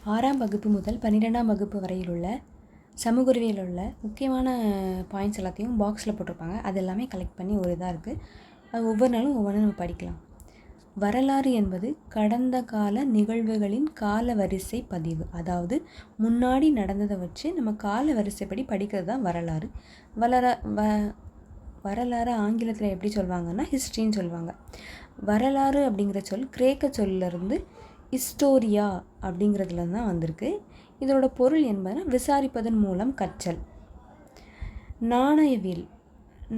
6ஆம் வகுப்பு முதல் 12ஆம் வகுப்பு வரையில் உள்ள சமூக அறிவியலில் உள்ள முக்கியமான பாயிண்ட்ஸ் எல்லாத்தையும் பாக்ஸில் போட்டிருப்பாங்க. அது எல்லாமே கலெக்ட் பண்ணி ஒரு இதாக இருக்குது. அது ஒவ்வொரு நாளும் ஒவ்வொன்றும் நம்ம படிக்கலாம். வரலாறு என்பது கடந்த கால நிகழ்வுகளின் கால வரிசை பதிவு. அதாவது முன்னாடி நடந்ததை வச்சு நம்ம கால வரிசைப்படி படிக்கிறது தான் வரலாறு. வரலாறு ஆங்கிலத்தில் எப்படி சொல்லுவாங்கன்னா ஹிஸ்ட்ரின்னு சொல்லுவாங்க. வரலாறு அப்படிங்கிற சொல் கிரேக்க சொல்லிருந்து ஹிஸ்டோரியா அப்படிங்கிறதுல தான் வந்திருக்கு. இதோட பொருள் என்பதுனா விசாரிப்பதன் மூலம் கற்றல். நாணயவியல்.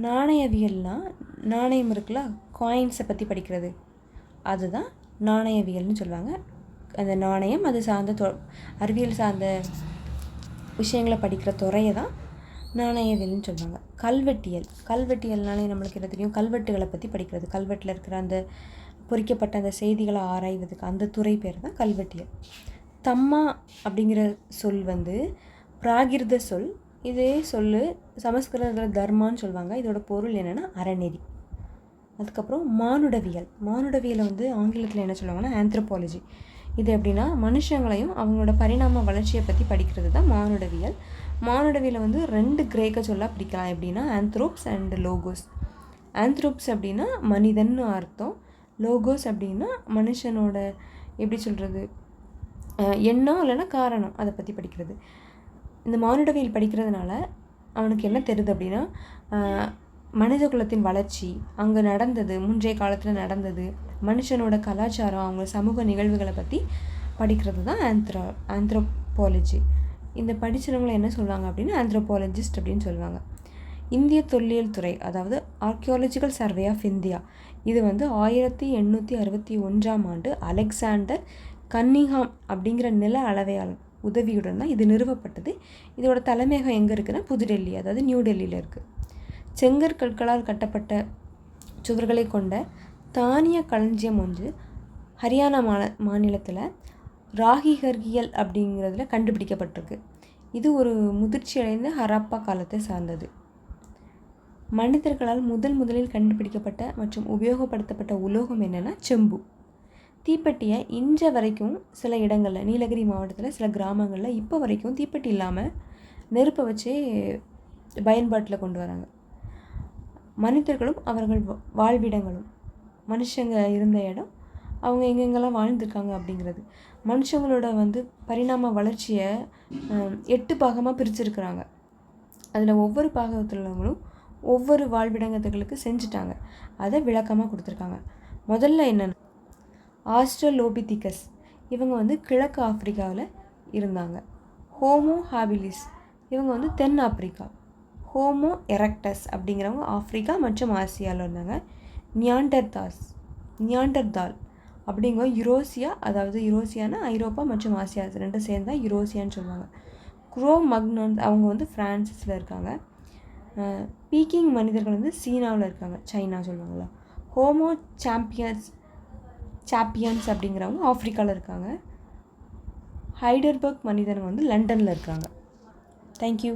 நாணயவியல்னால் நாணயம் இருக்குல்ல, காயின்ஸை பற்றி படிக்கிறது, அதுதான் நாணயவியல்னு சொல்லுவாங்க. அந்த நாணயம் அது சார்ந்த அறிவியல் சார்ந்த விஷயங்களை படிக்கிற துறையை தான் நாணயவியல்னு சொல்லுவாங்க. கல்வெட்டியல். கல்வெட்டியல்னாலே நம்மளுக்கு என்ன தெரியும்? கல்வெட்டுகளை பற்றி படிக்கிறது. கல்வெட்டில் இருக்கிற அந்த பொறிக்கப்பட்ட அந்த செய்திகளை ஆராய்வதுக்கு அந்த துறை பேர் தான் கல்வெட்டியல். தம்மா அப்படிங்கிற சொல் பிராகிருத சொல். இதே சொல் சமஸ்கிருதத்தில் தர்மான்னு சொல்லுவாங்க. இதோட பொருள் என்னென்னா அறநெறி. அதுக்கப்புறம் மானுடவியல். மானுடவியலை ஆங்கிலத்தில் என்ன சொல்லுவாங்கன்னா ஆந்த்ரோபாலஜி. இது எப்படின்னா மனுஷங்களையும் அவங்களோட பரிணாம வளர்ச்சியை பற்றி படிக்கிறது தான் மானுடவியல். மானுடவியலை 2 கிரேக்க சொல்லாக பிடிக்கலாம். எப்படின்னா ஆந்த்ரோப்ஸ் அண்ட் லோகோஸ். ஆந்த்ரோப்ஸ் அப்படின்னா மனிதன்னு அர்த்தம். லோகோஸ் அப்படின்னா மனுஷனோட எப்படி சொல்கிறது, எண்ணம் இல்லைன்னா காரணம், அதை பற்றி படிக்கிறது. இந்த மானுடவியல் படிக்கிறதுனால அவனுக்கு என்ன தெரியுது அப்படின்னா மனித குலத்தின் வளர்ச்சி, அங்கே நடந்தது, முன்றைய காலத்தில் நடந்தது, மனுஷனோட கலாச்சாரம், அவங்க சமூக நிகழ்வுகளை பற்றி படிக்கிறது தான் ஆந்த்ரோபாலஜி. இந்த படித்தவங்களை என்ன சொல்லுவாங்க அப்படின்னா ஆந்த்ரோபாலஜிஸ்ட் அப்படின்னு சொல்லுவாங்க. இந்திய தொல்லியல் துறை, அதாவது ஆர்கியாலஜிக்கல் சர்வே ஆஃப் இந்தியா, இது 1861ஆம் ஆண்டு அலெக்சாண்டர் கன்னிங்ஹாம் அப்படிங்கிற நில அளவையாளர் உதவியுடன் தான் இது நிறுவப்பட்டது. இதோட தலைமையகம் எங்கே இருக்குன்னா புதுடெல்லி, அதாவது நியூ டெல்லியில் இருக்குது. செங்கற்கற்களால் கட்டப்பட்ட சுவர்களை கொண்ட தானிய களஞ்சியம் ஒன்று ஹரியானா மாநிலத்தில் ராகிஹர்கியல் அப்படிங்கிறதுல கண்டுபிடிக்கப்பட்டிருக்கு. இது ஒரு முதிர்ச்சியடைந்த ஹராப்பா காலத்தை சார்ந்தது. மனிதர்களால் முதலில் கண்டுபிடிக்கப்பட்ட மற்றும் உபயோகப்படுத்தப்பட்ட உலோகம் என்னென்னா செம்பு. தீப்பெட்டியை இன்ற வரைக்கும் சில இடங்களில், நீலகிரி மாவட்டத்தில் சில கிராமங்களில் இப்போ வரைக்கும் தீப்பெட்டி இல்லாமல் நெருப்பை வச்சே பயன்பாட்டில் கொண்டு வராங்க. மனிதர்களும் அவர்கள் வாழ்விடங்களும், மனுஷங்க இருந்த இடம், அவங்க எங்கெங்கெல்லாம் வாழ்ந்துருக்காங்க அப்படிங்கிறது. மனுஷங்களோட பரிணாம வளர்ச்சியை 8 பாகமாக பிரிச்சுருக்கிறாங்க. அதில் ஒவ்வொரு பாகத்திலும் ஒவ்வொரு வாழ்விடங்களுக்கு செஞ்சுட்டாங்க. அதை விளக்கமாக கொடுத்துருக்காங்க. முதல்ல என்னென்னா ஆஸ்ட்ரலோபிதிகஸ், இவங்க கிழக்கு ஆப்பிரிக்காவில் இருந்தாங்க. ஹோமோ ஹாபிலிஸ், இவங்க தென் ஆப்பிரிக்கா. ஹோமோ எரக்டஸ் அப்படிங்கிறவங்க ஆப்பிரிக்கா மற்றும் ஆசியாவில் இருந்தாங்க. நியாண்டர்தால் அப்படிங்கிற யுரோசியா, அதாவது யுரோசியானா ஐரோப்பா மற்றும் ஆசியா ரெண்டும் சேர்ந்தா யுரோசியான்னு சொல்லுவாங்க. குரோமக்னான் அவங்க ஃப்ரான்சிஸில் இருக்காங்க. பீக்கிங் மனிதர்கள் சீனாவில் இருக்காங்க, சைனா சொல்லுவாங்களா. ஹோமோ சாப்பியன்ஸ் அப்படிங்கிறவங்க ஆப்பிரிக்காவில் இருக்காங்க. ஹைடர்பர்க் மனிதர்கள் லண்டனில் இருக்காங்க. தேங்க்யூ.